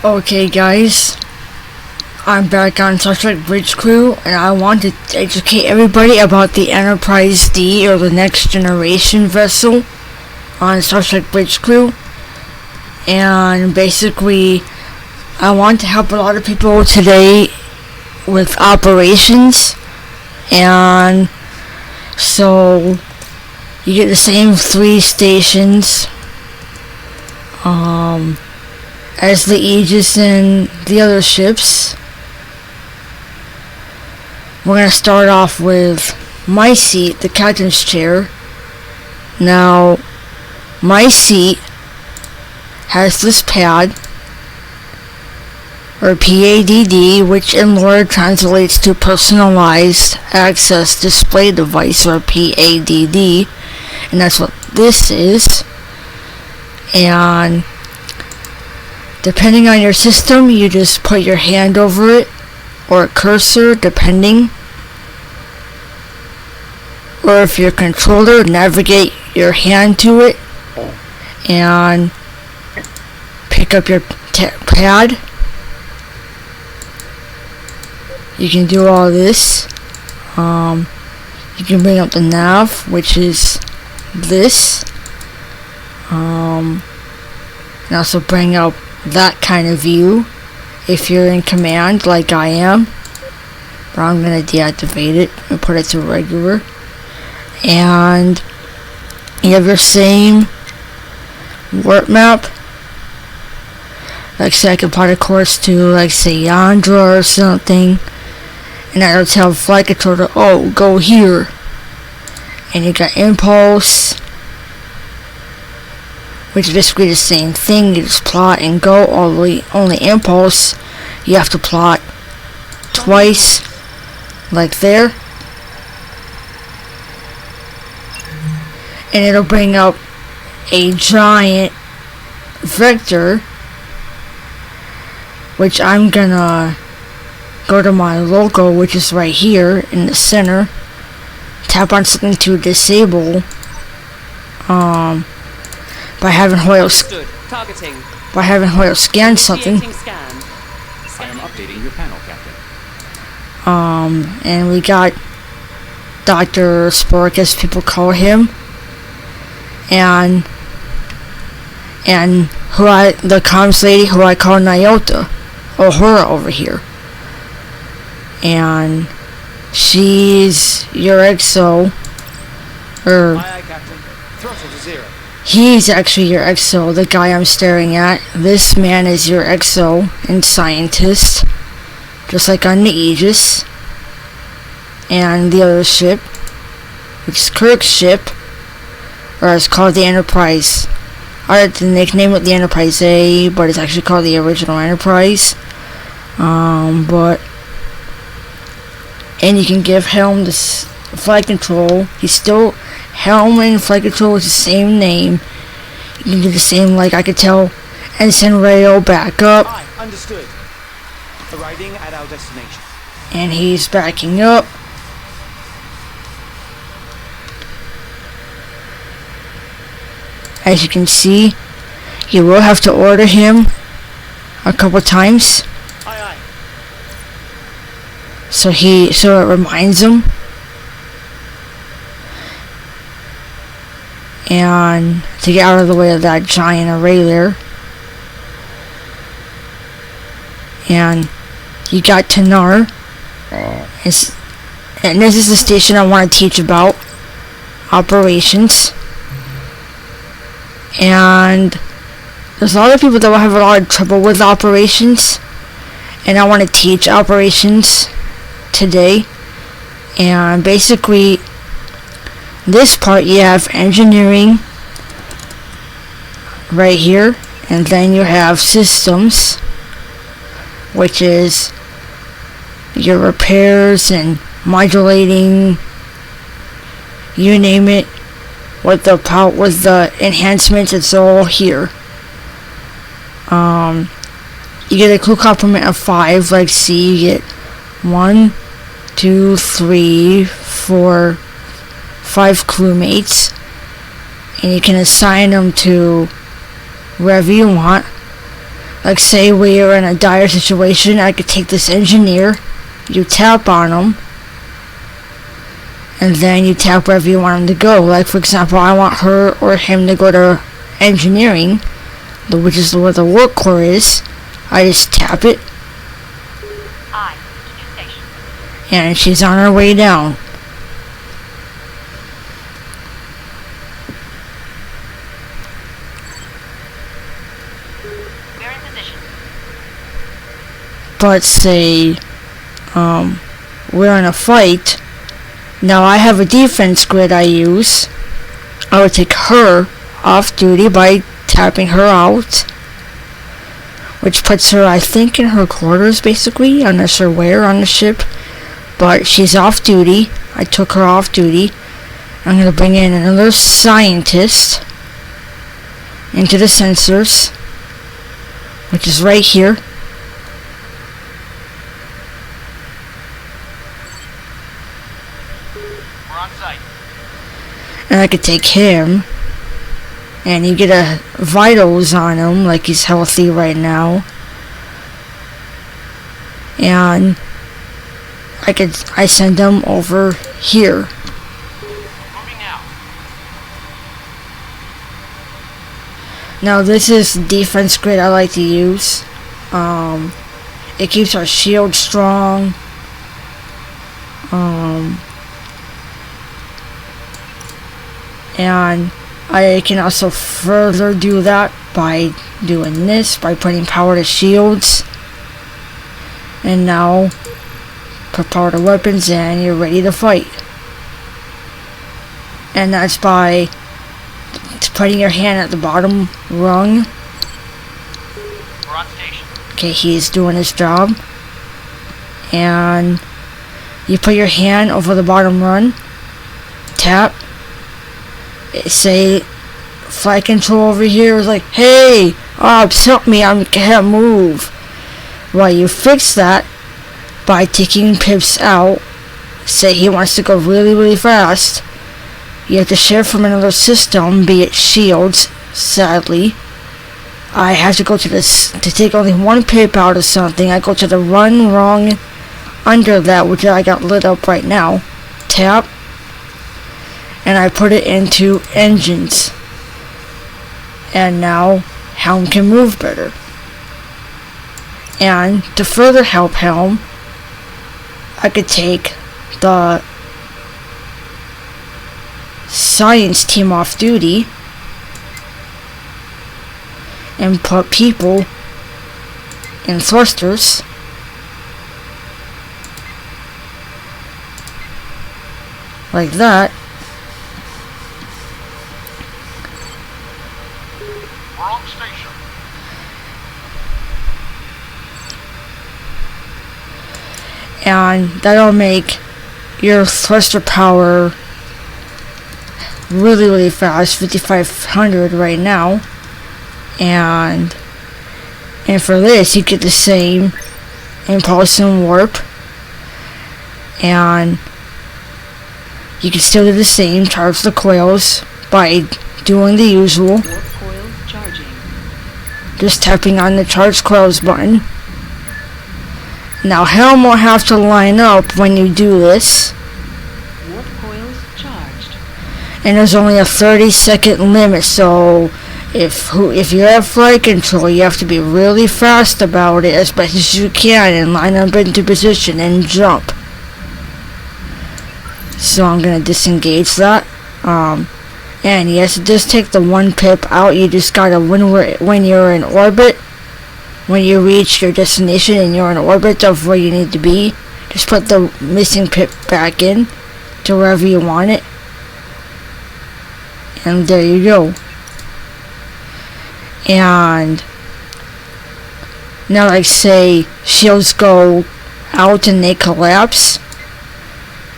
Okay guys, I'm back on Star Trek Bridge Crew, and I want to educate everybody about the Enterprise D, or the next generation vessel on Star Trek Bridge Crew. And basically, I want to help a lot of people today with operations, and so you get the same 3 stations as the Aegis and the other ships. We're going to start off with my seat, the captain's chair. Now, my seat has this pad, or PADD, which in lore translates to Personalized Access Display Device, or PADD, and that's what this is. And depending on your system, you just put your hand over it, or a cursor, depending. Or if your controller, navigate your hand to it and pick up your pad. You can do all this. You can bring up the nav, which is this. And also bring up that kind of view if you're in command like I am, but I'm going to deactivate it and put it to regular. And you have your same warp map. Like say I can plot a course to, like say, Yandra or something, and I'll tell flight controller, oh, go here. And you got impulse, which is basically the same thing. You just plot and go. Only impulse you have to plot twice, like there, and it'll bring up a giant vector, which I'm gonna go to my logo, which is right here in the center, tap on something to disable by having Hoyle scan something. I am updating your panel, Captain. And we got Dr. Spork, as people call him, and the comms lady who I call Nyota, Uhura over here, and she's your EXO, or Aye, Captain. Throttle to 0. he's actually your EXO, the guy I'm staring at. This man is your EXO and scientist, just like on the Aegis and the other ship, which is Kirk's ship, or it's called the Enterprise. Or the nickname it the Enterprise A, but it's actually called the original Enterprise. And you can give Helm this flight control. He's still Helm, and flight control is the same name. You can do the same, like I could tell Ensign Rayo back up. Aye, understood. Arriving at our destination. And he's backing up. As you can see, you will have to order him a couple times, Aye, aye. so it reminds him. And to get out of the way of that giant array there. And you got Tanar. And this is the station I want to teach about operations. And there's a lot of people that will have a lot of trouble with operations, and I want to teach operations today. And basically, this part, you have engineering right here, and then you have systems, which is your repairs and modulating, you name it. With the enhancements, it's all here. You get a crew complement of 5, like C. You get 1, 2, 3, 4, 5 crewmates, and you can assign them to wherever you want. Like say we're in a dire situation, I could take this engineer, you tap on him, and then you tap wherever you want him to go. Like for example, I want her or him to go to engineering, which is where the work core is. I just tap it, and she's on her way down. But say we're in a fight. Now I have a defense grid I use. I would take her off duty by tapping her out, which puts her, I think, in her quarters basically. I'm not sure where on the ship, but she's off duty. I took her off duty. I'm going to bring in another scientist into the sensors, which is right here. We're on site. And I could take him, and you get a vitals on him, like he's healthy right now. And I send him over here. Moving now. Now this is defense grid I like to use. It keeps our shield strong. And I can also further do that by doing this, by putting power to shields. And now put power to weapons and you're ready to fight. And that's by putting your hand at the bottom rung. We're on station. Okay, he's doing his job. And you put your hand over the bottom rung, tap, say flight control over here is like, hey, ops, help me, I can't move. Well, you fix that by taking pips out. Say he wants to go really fast. You have to share from another system, be it shields. Sadly, I have to go to this to take only one pip out of something. I go to the run wrong under that, which I got lit up right now. Tap, and I put it into engines. And now Helm can move better. And to further help Helm, I could take the science team off duty and put people in thrusters. Like that. We're on station. And that'll make your thruster power really fast, 5500 right now. And for this you get the same impulse and warp, and you can still do the same, charge the coils by doing the usual, Warp coils charging. just tapping on the charge coils button. Now Helm will have to line up when you do this, Warp coils charged. and there's only a 30-second limit, so if you have flight control, you have to be really fast about it as best as you can and line up into position and jump. So I'm gonna disengage that. And yes, it does take the one pip out. You just gotta, when you're in orbit, when you reach your destination and you're in orbit of where you need to be, just put the missing pip back in to wherever you want it, and there you go. And now, like say shields go out and they collapse,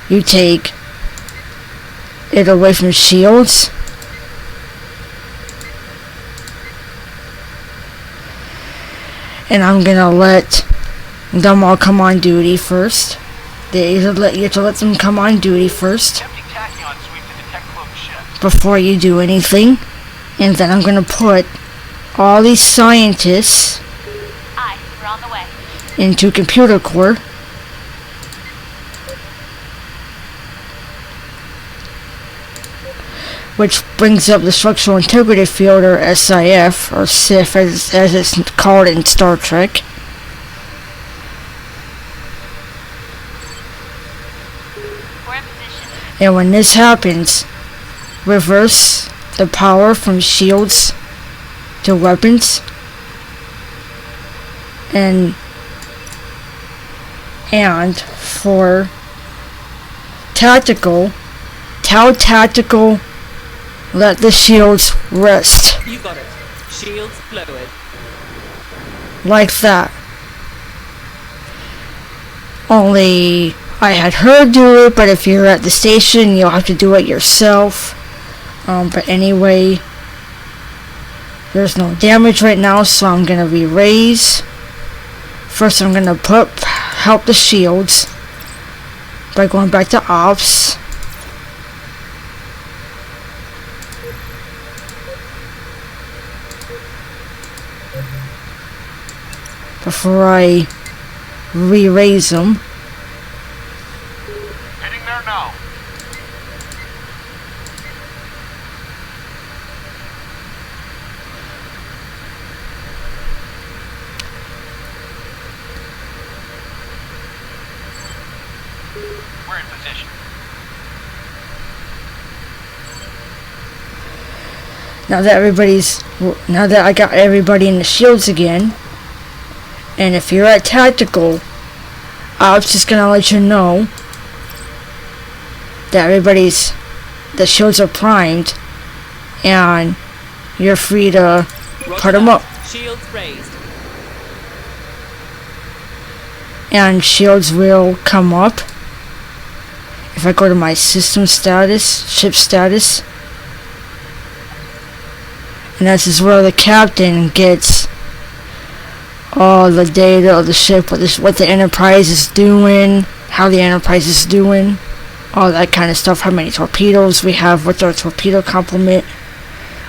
you take it away from shields, and I'm gonna let them all come on duty first. You have to let them come on duty first Empty tachyon sweep to detect cloaked ships. before you do anything. And then I'm gonna put all these scientists into computer core. Which brings up the structural integrity field, or SIF, or SIF as it's called in Star Trek. And when this happens, reverse the power from shields to weapons, and for tactical, let the shields rest. You got it. Shields fluid. Like that. Only I had her do it, but if you're at the station, you'll have to do it yourself. But anyway, there's no damage right now, so I'm gonna re-raise. First, I'm gonna help the shields by going back to ops. Before I re-raise them. Heading there now. We're in position. Now that I got everybody in the shields again, and if you're at tactical, Ops is gonna let you know that the shields are primed, and you're free to put them up. Shields raised. And shields will come up. If I go to my system status, ship status, and this is where the captain gets all the data of the ship, what the Enterprise is doing, how the Enterprise is doing, all that kind of stuff, how many torpedoes we have, what's our torpedo complement,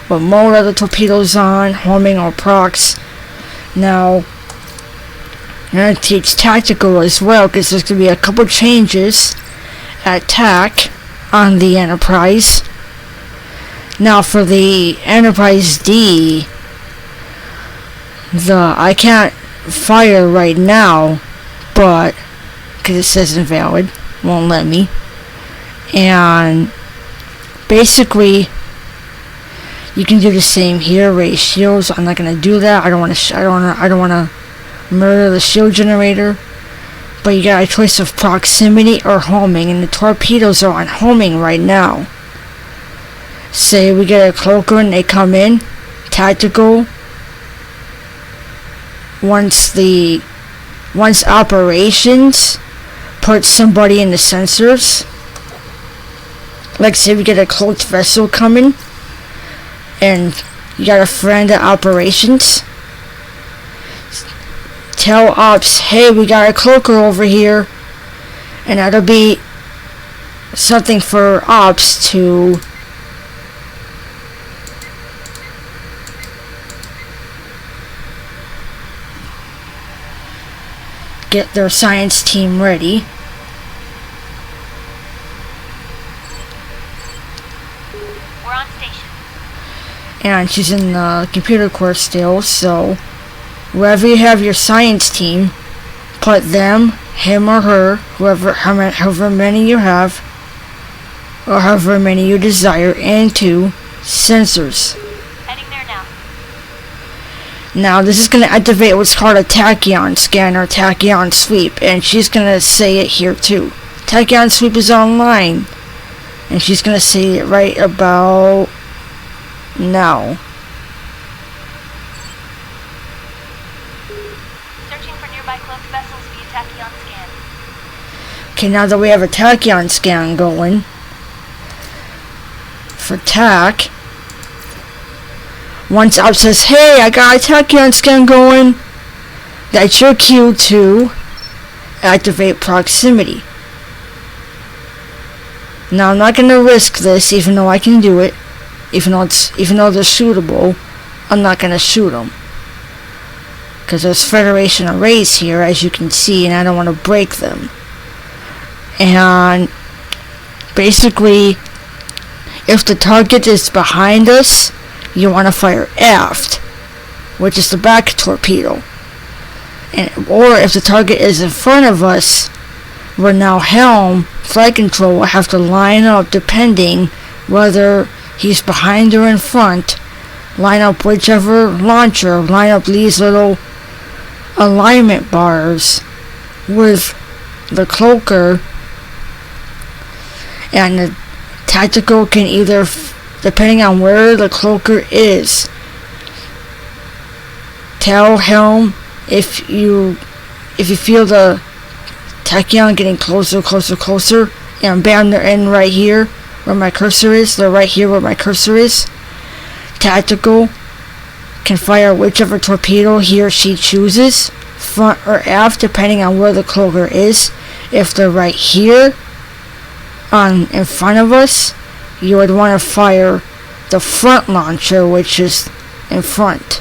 what mode are the torpedoes on, homing or procs. Now, I'm going to teach tactical as well, because there's going to be a couple changes at TAC on the Enterprise. Now for the Enterprise D, I can't fire right now, but because it says invalid, won't let me. And basically, you can do the same here. Raise shields. I'm not gonna do that. I don't want to murder the shield generator. But you got a choice of proximity or homing, and the torpedoes are on homing right now. Say we get a cloaker and they come in, tactical. Once operations put somebody in the sensors, like say we get a cloaked vessel coming, and you got a friend at operations, tell ops, hey, we got a cloaker over here, and that'll be something for ops to get their science team ready. We're on station. And she's in the computer core still, so wherever you have your science team, put them, him or her, however many you have, or however many you desire, into sensors. Heading there now. Now this is going to activate what's called a tachyon scan or tachyon sweep, and she's going to say it here too. Tachyon sweep is online, and she's going to say it right about now. Searching for nearby cloaked vessels via tachyon scan. Okay, now that we have a tachyon scan going, for TAC, once Op says, hey, I got a tachyon scan going, that's your cue to activate proximity. Now I'm not going to risk this, even though I can do it, even though they're shootable, I'm not going to shoot them. because there's Federation arrays here, as you can see, and I don't want to break them. And basically, if the target is behind us, you want to fire aft, which is the back torpedo. Or if the target is in front of us, we're now helm, flight control will have to line up depending whether he's behind or in front. Line up whichever launcher, line up these little alignment bars with the cloaker, and the tactical can either, depending on where the cloaker is, tell helm if you feel the tachyon getting closer, and bam, they're in right here where my cursor is. They're right here where my cursor is. Tactical can fire whichever torpedo he or she chooses, front or aft, depending on where the cloaker is. If they're right here in front of us, you would want to fire the front launcher, which is in front.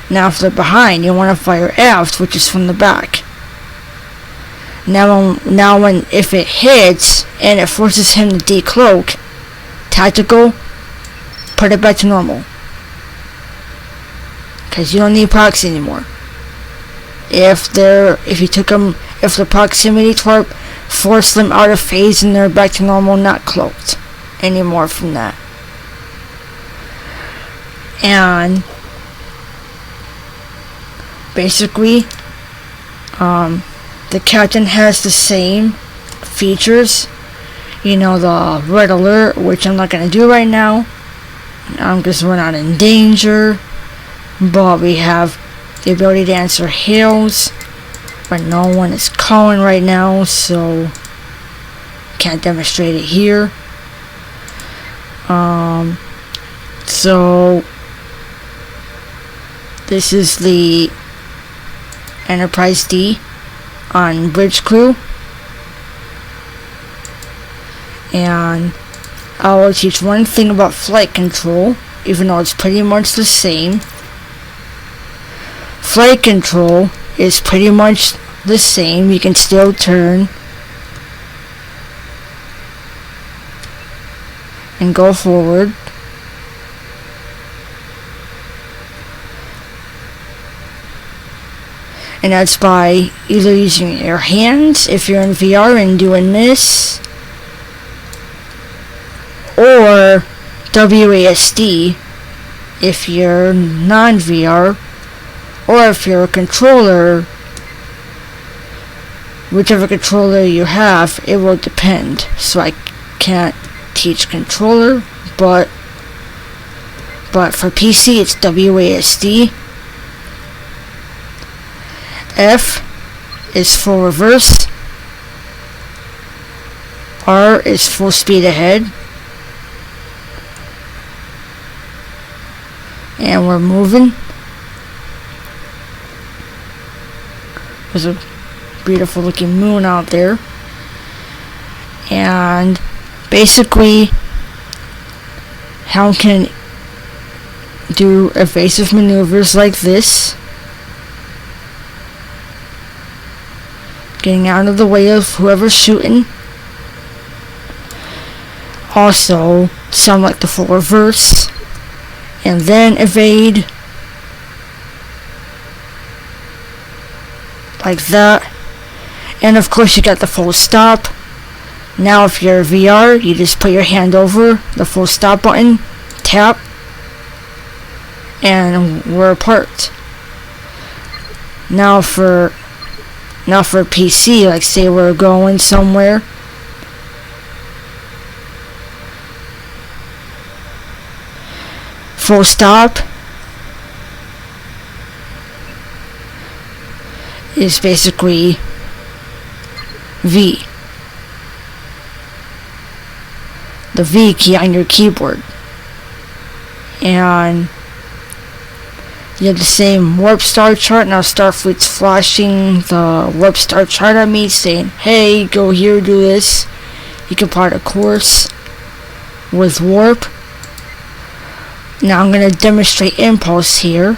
Now if they're behind, you want to fire aft, which is from the back. Now if it hits and it forces him to decloak, tactical, put it back to normal, because you don't need proxy anymore. If the proximity twerp forced them out of phase and they're back to normal, not cloaked anymore from that. And basically, the captain has the same features. You know, the red alert, which I'm not going to do right now, because we're not in danger. But we have the ability to answer hails, but no one is calling right now, so can't demonstrate it here. So this is the Enterprise D on bridge crew, and I will teach one thing about flight control, even though it's pretty much the same. Flight control is pretty much the same. You can still turn and go forward. And that's by either using your hands if you're in VR and doing this, or WASD if you're non-VR, or if you're a controller, whichever controller you have, it will depend. So I can't teach controller, but for PC it's WASD. F is full reverse. R is full speed ahead. And we're moving. There's a beautiful looking moon out there. And basically, helm can do evasive maneuvers like this, getting out of the way of whoever's shooting. Also, some like the full reverse, and then evade, like that. And of course you got the full stop. Now if you're VR, you just put your hand over the full stop button, tap, and we're parked. Now for PC, like say we're going somewhere, full stop is basically V, the V key on your keyboard, and you have the same warp star chart. Now Starfleet's flashing the warp star chart at me, saying, hey, go here, do this. You can plot a course with warp. Now I'm going to demonstrate impulse here.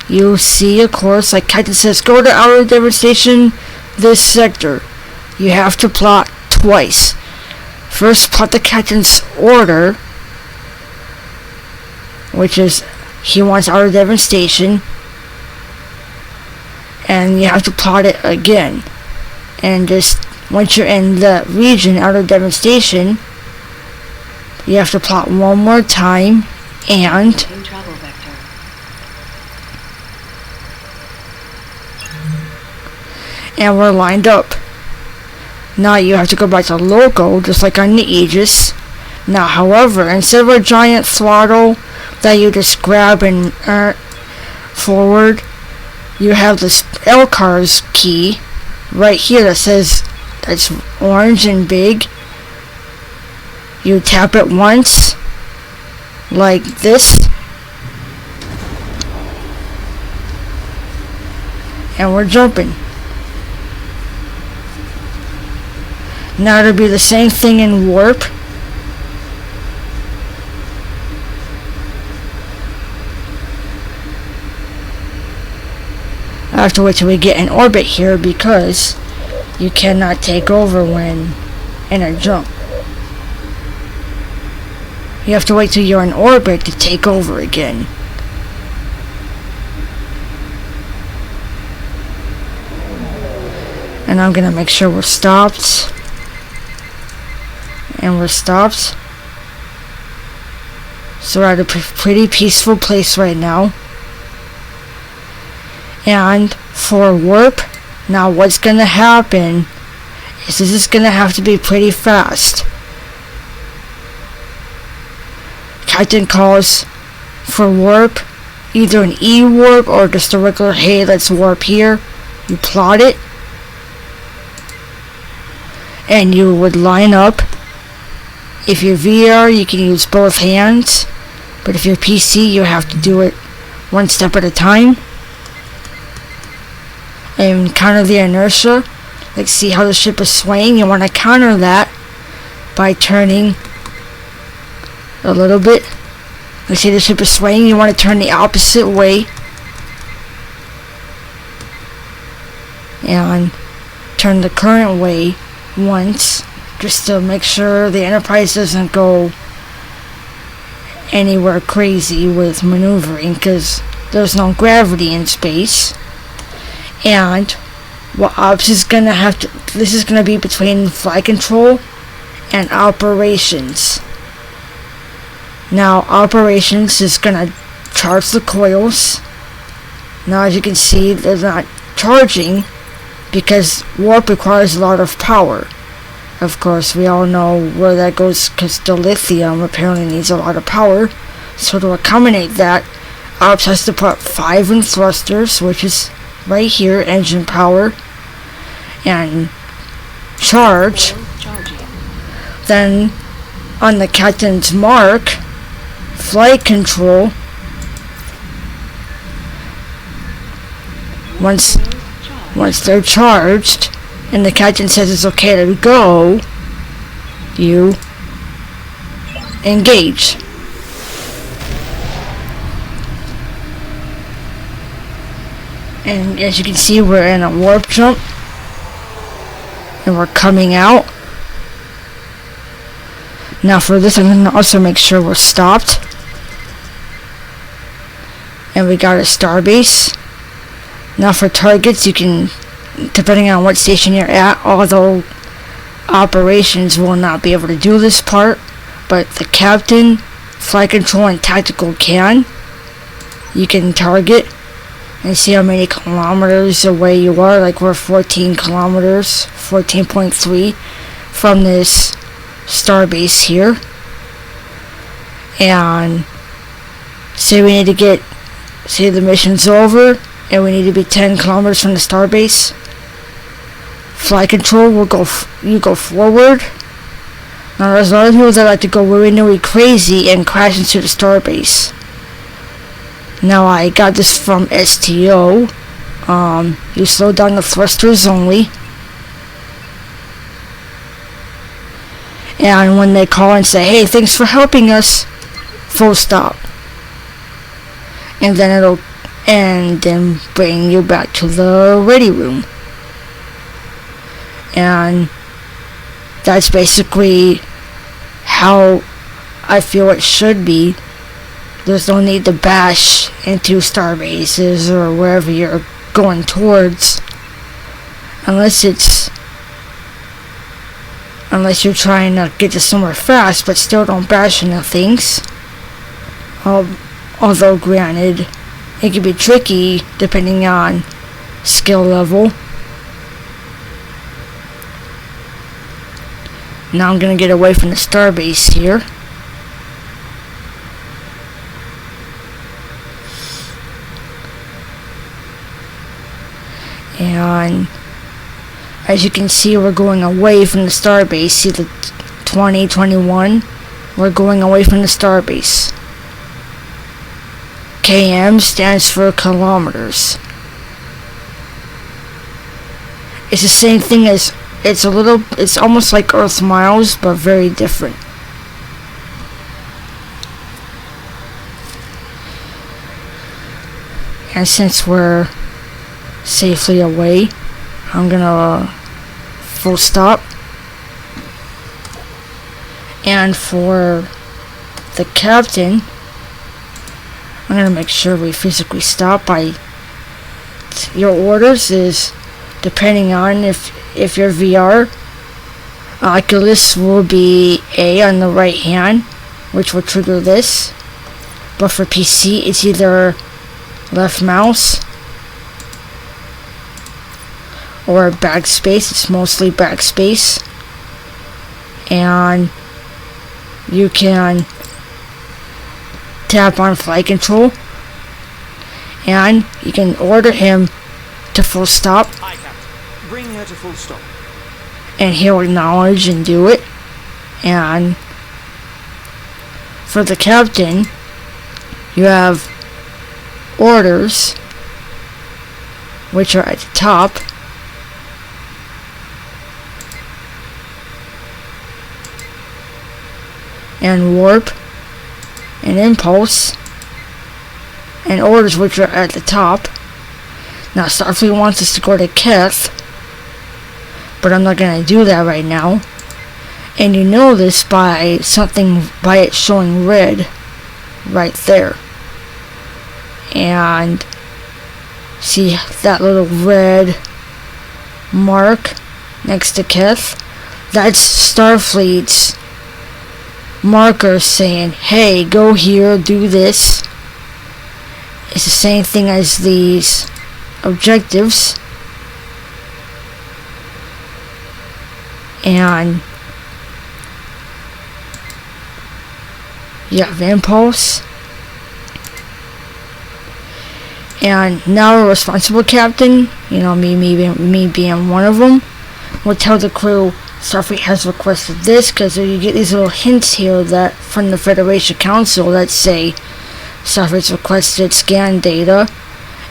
you see, of course, like Captain says, go to outer devastation, this sector. You have to plot twice. First, plot the captain's order, which is he wants outer devastation, and you have to plot it again. And just once you're in the region outer devastation, you have to plot one more time, and In travel vector. and we're lined up. Now you have to go back to local, just like on the Aegis. Now, however, instead of a giant throttle that you just grab and forward, you have this LCARS key right here that says that's orange and big. You tap it once, like this, and we're jumping. Now it'll be the same thing in warp. I have to wait till we get in orbit here because you cannot take over when in a jump. You have to wait till you're in orbit to take over again. And I'm gonna make sure we're stopped. And we're stopped. So we're at a pretty peaceful place right now. And for warp, now what's gonna happen is this is gonna have to be pretty fast. Captain calls for warp, either an E-warp or just a regular, hey, let's warp here. You plot it, and you would line up. If you're VR, you can use both hands, but if you're PC, you have to do it one step at a time. And counter the inertia. Like, see how the ship is swaying? You want to counter that by turning a little bit. Like, see the ship is swaying, you want to turn the opposite way. And turn the current way once, just to make sure the Enterprise doesn't go anywhere crazy with maneuvering, because there's no gravity in space. And what ops is gonna have to, this is gonna be between flight control and operations. Now operations is gonna charge the coils. Now as you can see, they're not charging because warp requires a lot of power. Of course, we all know where that goes because the lithium apparently needs a lot of power. So to accommodate that, ops has to put 5 in thrusters, which is right here, engine power, and charge. Charging. Then on the captain's mark, flight control, once they're charged and the captain says it's okay to go, you engage. And as you can see, we're in a warp jump and we're coming out. Now for this, I'm going to also make sure we're stopped. And we got a starbase. Now for targets, you can, depending on what station you're at, although operations will not be able to do this part, but the captain, flight control, and tactical can. You can target and see how many kilometers away you are. Like we're 14 kilometers, 14.3 from this starbase here. And say we need to get, say the mission's over and we need to be 10 kilometers from the starbase. Flight control will go, you go forward. Now there's a lot of people that like to go really crazy and crash into the starbase. Now I got this from STO. You slow down the thrusters only. And when they call and say, hey, thanks for helping us, full stop. And then it'll and then bring you back to the ready room. And that's basically how I feel it should be. There's no need to bash into star bases or wherever you're going towards, unless you're trying to get to somewhere fast, but still don't bash into things. Although granted, it can be tricky depending on skill level. Now I'm gonna get away from the starbase here. And as you can see, we're going away from the starbase. See the 2021? We're going away from the starbase. KM stands for kilometers. It's the same thing as, it's almost like Earth miles, but very different. And since we're safely away, I'm gonna full stop. And for the captain, I'm gonna make sure we physically stop. By your orders is depending on if your VR, Oculus will be A on the right hand, which will trigger this. But for PC, it's either left mouse or backspace. It's mostly backspace. And you can tap on flight control, and you can order him to full stop. Aye, Captain. Bring her to full stop. And he'll acknowledge and do it. And for the captain, you have orders, which are at the top. And warp and impulse and orders, which are at the top. Now Starfleet wants us to go to Keth, but I'm not going to do that right now. And you know this by it showing red right there. And see that little red mark next to Keth? That's Starfleet's marker saying, hey, go here, do this. It's the same thing as these objectives. And you have impulse. And now a responsible captain, you know, me being one of them, will tell the crew Starfleet has requested this, because you get these little hints here that from the Federation Council that say Starfleet's requested scan data,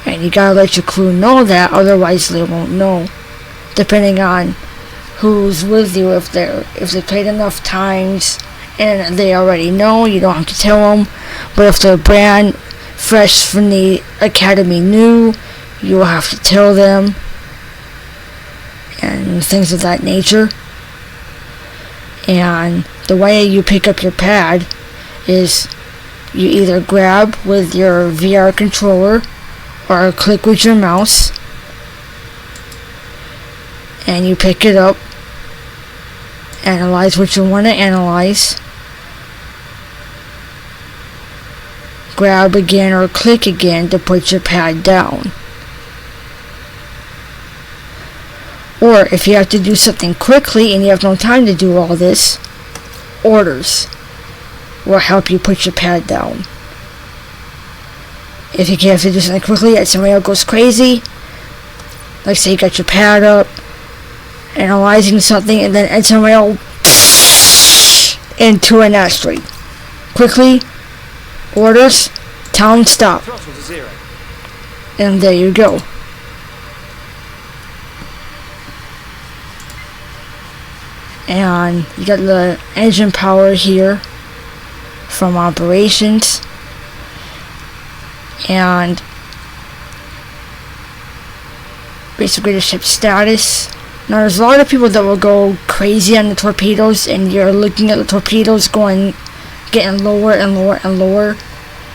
and you gotta let your crew know that, otherwise they won't know. Depending on who's with you, if they played enough times and they already know, you don't have to tell them. But if they're brand fresh from the academy new, you will have to tell them, and things of that nature. And the way you pick up your pad is you either grab with your VR controller or click with your mouse, and you pick it up, analyze what you want to analyze, grab again or click again to put your pad down. Or if you have to do something quickly and you have no time to do all this, orders will help you put your pad down. If you have to do something quickly and somebody else goes crazy, like say you got your pad up, analyzing something, and then somebody else into an asteroid. Quickly, orders, tell them stop. Throttle to 0. And there you go. And you got the engine power here from operations, and basically the ship's status. Now there's a lot of people that will go crazy on the torpedoes, and you're looking at the torpedoes getting lower and lower and lower.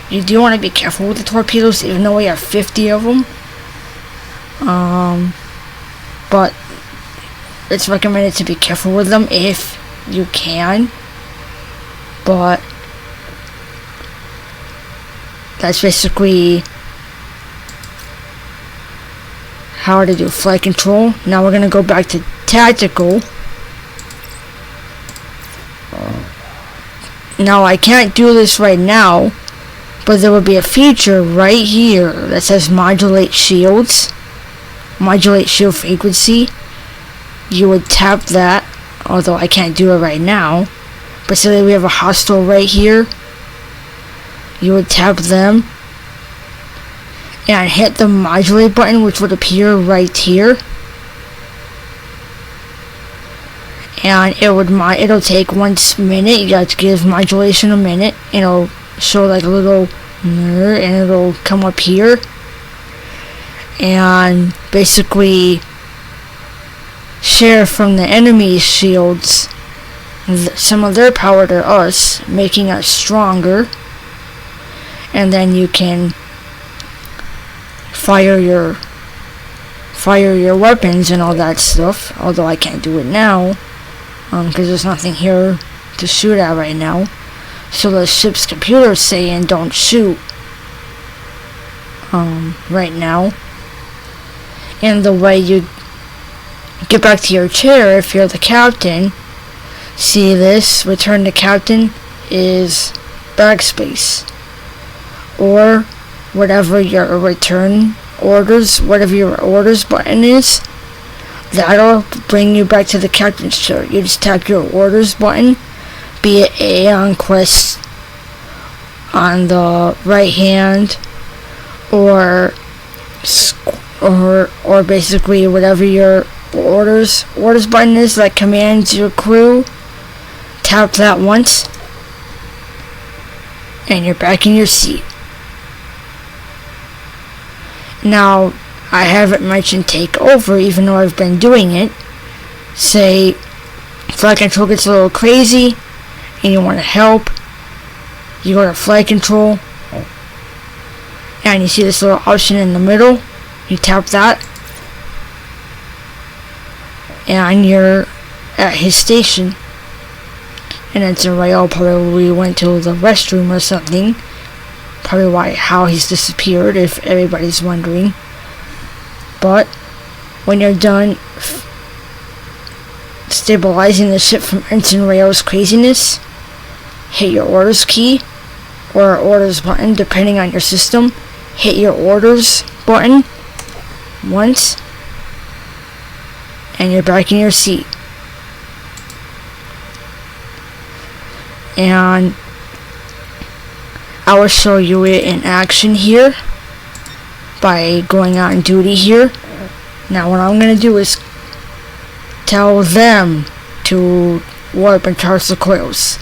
You do want to be careful with the torpedoes, even though we have 50 of them. But it's recommended to be careful with them if you can. But that's basically how to do flight control. Now we're gonna go back to tactical. Now I can't do this right now, but there will be a feature right here that says modulate shields, modulate shield frequency. You would tap that, although I can't do it right now. But say we have a hostile right here, you would tap them and hit the modulate button, which would appear right here, and it'll take 1 minute. You got to give modulation a minute, and it'll show like a little mirror, and it'll come up here and basically share from the enemy's shields some of their power to us, making us stronger, and then you can fire your weapons and all that stuff, although I can't do it now because there's nothing here to shoot at right now. So the ship's computer is saying don't shoot right now. And the way you get back to your chair, if you're the captain, see this, return to captain, is backspace, or whatever your return orders, whatever your orders button is, that'll bring you back to the captain's chair. You just tap your orders button, be it A on quest on the right hand, or basically whatever your orders button is that commands your crew. Tap that once, and you're back in your seat. Now, I haven't mentioned take over, even though I've been doing it. Say, flight control gets a little crazy, and you want to help. You go to flight control, and you see this little option in the middle. You tap that, and you're at his station. And it's a Rail probably went to the restroom or something. Probably how he's disappeared, if everybody's wondering. But when you're done stabilizing the ship from Ensign Rail's craziness, hit your orders key or orders button depending on your system. Hit your orders button once, and you're back in your seat. And I will show you it in action here by going on duty here. Now what I'm going to do is tell them to warp and charge the coils.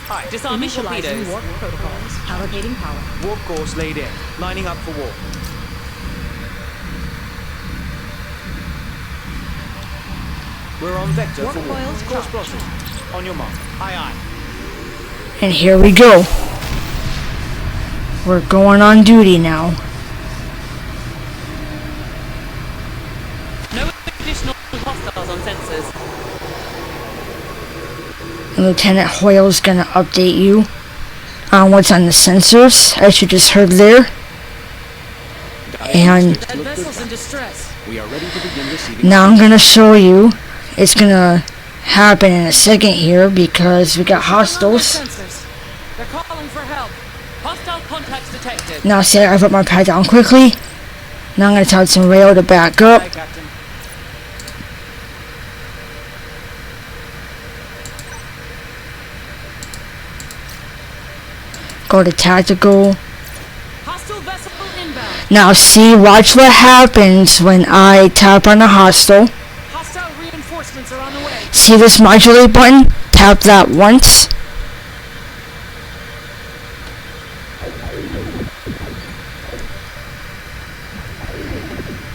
Alright, disarming torpedoes. Warp protocols. Allocating power. Warp course laid in. Lining up for warp. We're on vector Warp for warp. coils Course charged. plotted. On your mark. Aye aye. And here we go. We're going on duty now. No additional hostiles on sensors. And Lieutenant Hoyle's gonna update you on what's on the sensors, as you just heard there. And That vessel's in distress. We are ready to begin receiving. now I'm gonna show you. It's gonna happen in a second here because we got hostiles. Sensors. They're calling for help. Hostile contacts detected. Now see, I put my pad down quickly. Now I'm gonna tell some rail to back up. Aye, Captain. Go to tactical. Hostile vessel inbound. Now see, watch what happens when I tap on the hostile. Hostile reinforcements are on the way. See this modulate button? Tap that once.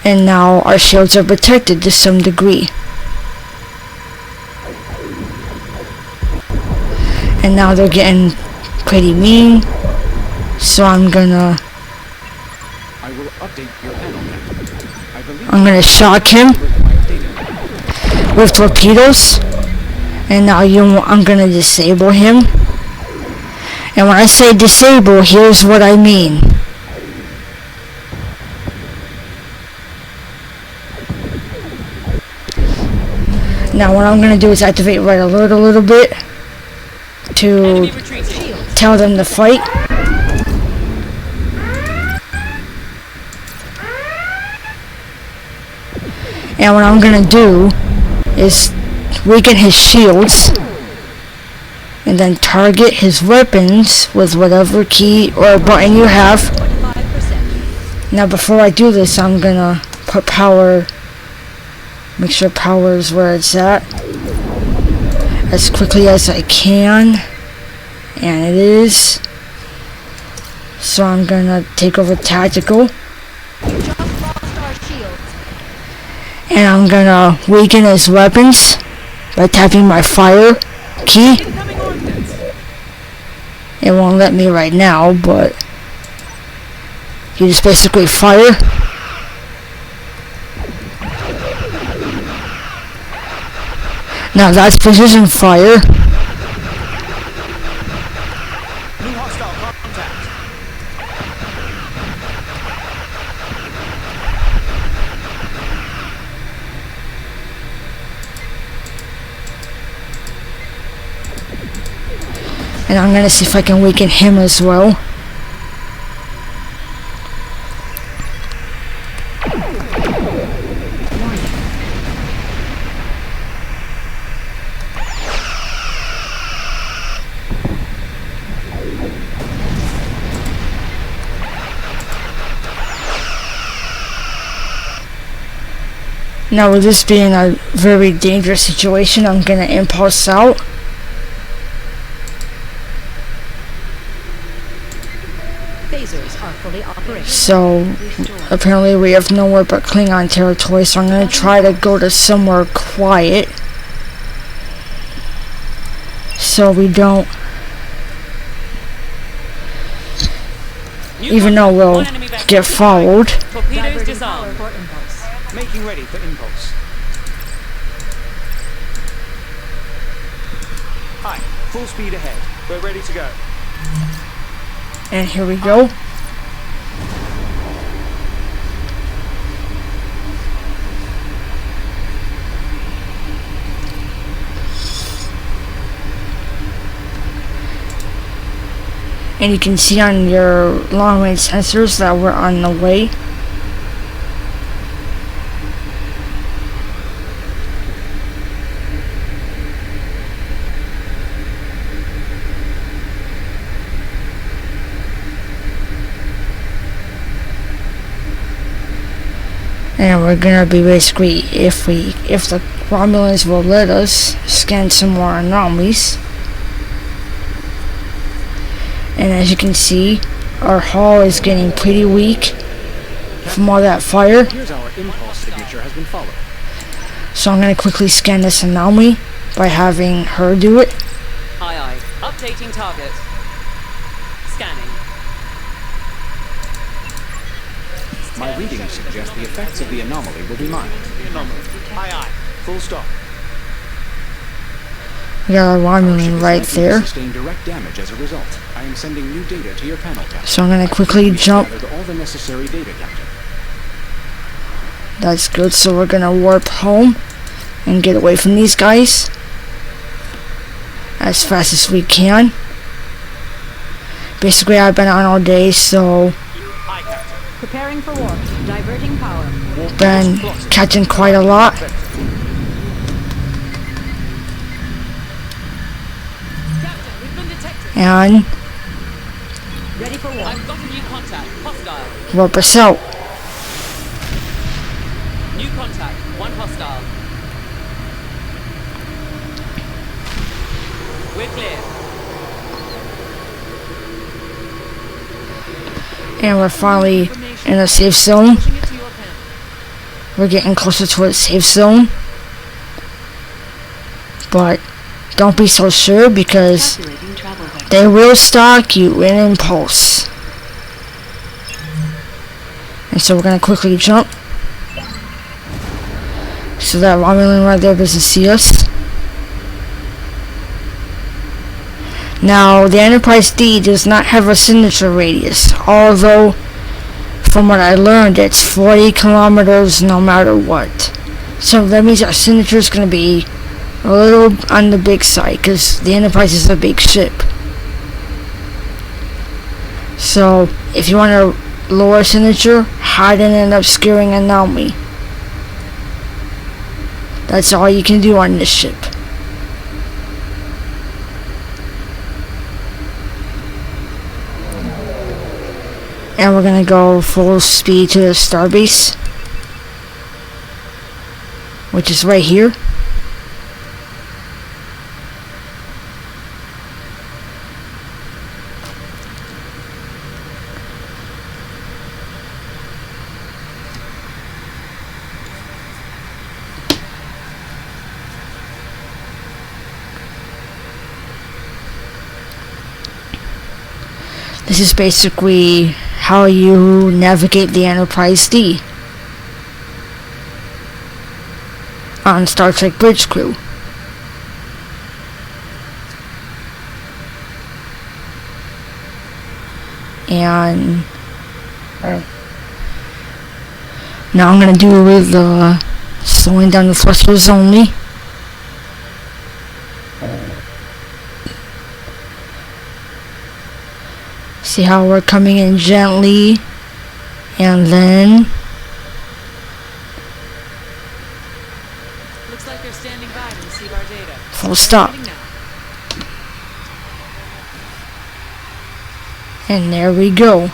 And now our shields are protected to some degree. And now they're getting pretty mean. So I'm gonna shock him with torpedoes. And now I'm gonna disable him. And when I say disable, here's what I mean. Now what I'm gonna do is activate red alert a little bit to tell them to fight. And what I'm gonna do is weaken his shields and then target his weapons with whatever key or button you have. Now before I do this, I'm gonna put power, make sure power is where it's at as quickly as I can, and it is. So I'm gonna take over tactical, and I'm gonna weaken his weapons by tapping my fire key. It won't let me right now, but you just basically fire. Now that's precision fire. New hostile contact. And I'm gonna see if I can weaken him as well. Now with this being a very dangerous situation, I'm gonna impulse out. Phasers are fully operational. So apparently we have nowhere but Klingon territory, so I'm gonna try to go to somewhere quiet so we don't, even though we'll get followed. Torpedoes disarmed. Making ready for impulse. Hi, full speed ahead. We're ready to go. And here we go. And you can see on your long range sensors that we're on the way. And we're gonna be basically, if the Romulans will let us, scan some more anomalies. And as you can see, our hull is getting pretty weak from all that fire. Here's our impulse signature has been followed. So I'm gonna quickly scan this anomaly by having her do it. Aye aye. Updating target. Scanning. My readings suggest the effects of the anomaly will be mild. Aye aye. Full stop. We got our Romulan right there. Sustain direct damage as a result. I am sending new data to your panel, Captain. So I'm gonna quickly jump. Gathered all the necessary data, Captain. That's good, so we're gonna warp home and get away from these guys as fast as we can. Basically, I've been on all day, so Aye, Captain. Preparing for warp. Diverting power. been catching quite a lot. Captain, we've been detected. And Ready for warp. I've got a new contact. Hostile. warp us out. New contact. One hostile. We're clear. And we're finally in a safe zone. Pushing it to your pen. we're getting closer to a safe zone. But don't be so sure, because they will stalk you in impulse. And so we're gonna quickly jump so that Romulan right there doesn't see us. Now, the Enterprise D does not have a signature radius, although from what I learned, it's 40 kilometers no matter what. So that means our signature is going to be a little on the big side, because the Enterprise is a big ship. So if you want to lower signature, hide in an obscuring anomaly. That's all you can do on this ship. And we're gonna go full speed to the starbase, which is right here. This is basically how you navigate the Enterprise D on Star Trek Bridge Crew. And now I'm going to do with slowing down the thrusters only. See how we're coming in gently, and then Looks like they're standing by to receive our data. full stop. And there we go.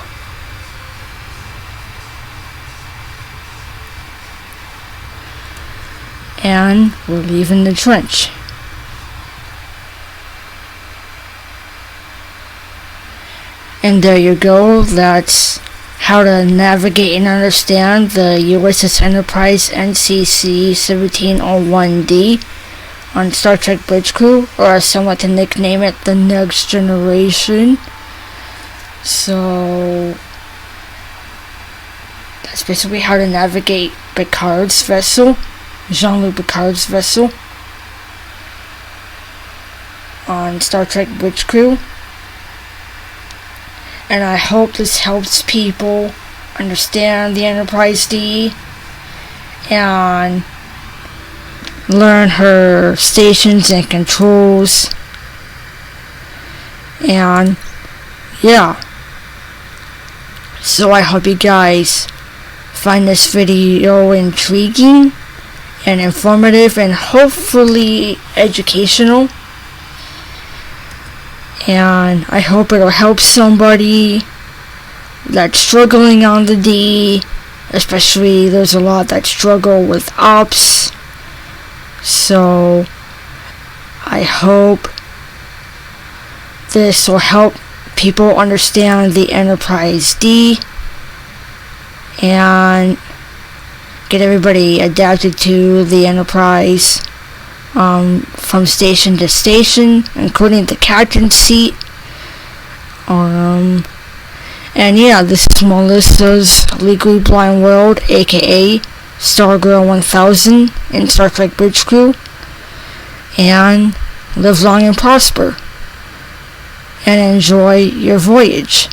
And we're leaving the trench. And there you go. That's how to navigate and understand the USS Enterprise NCC 1701D on Star Trek Bridge Crew, or as some like to nickname it, the Next Generation. So that's basically how to navigate Picard's vessel, Jean-Luc Picard's vessel on Star Trek Bridge Crew. And I hope this helps people understand the Enterprise D and learn her stations and controls. And yeah, so I hope you guys find this video intriguing and informative and hopefully educational. And I hope it'll help somebody that's struggling on the D. Especially there's a lot that struggle with ops. So I hope this will help people understand the Enterprise D and get everybody adapted to the Enterprise. From station to station, including the captain's seat. And yeah, this is Melissa's Legally Blind World, aka Stargirl 1000 in Star Trek Bridge Crew. And live long and prosper, and enjoy your voyage.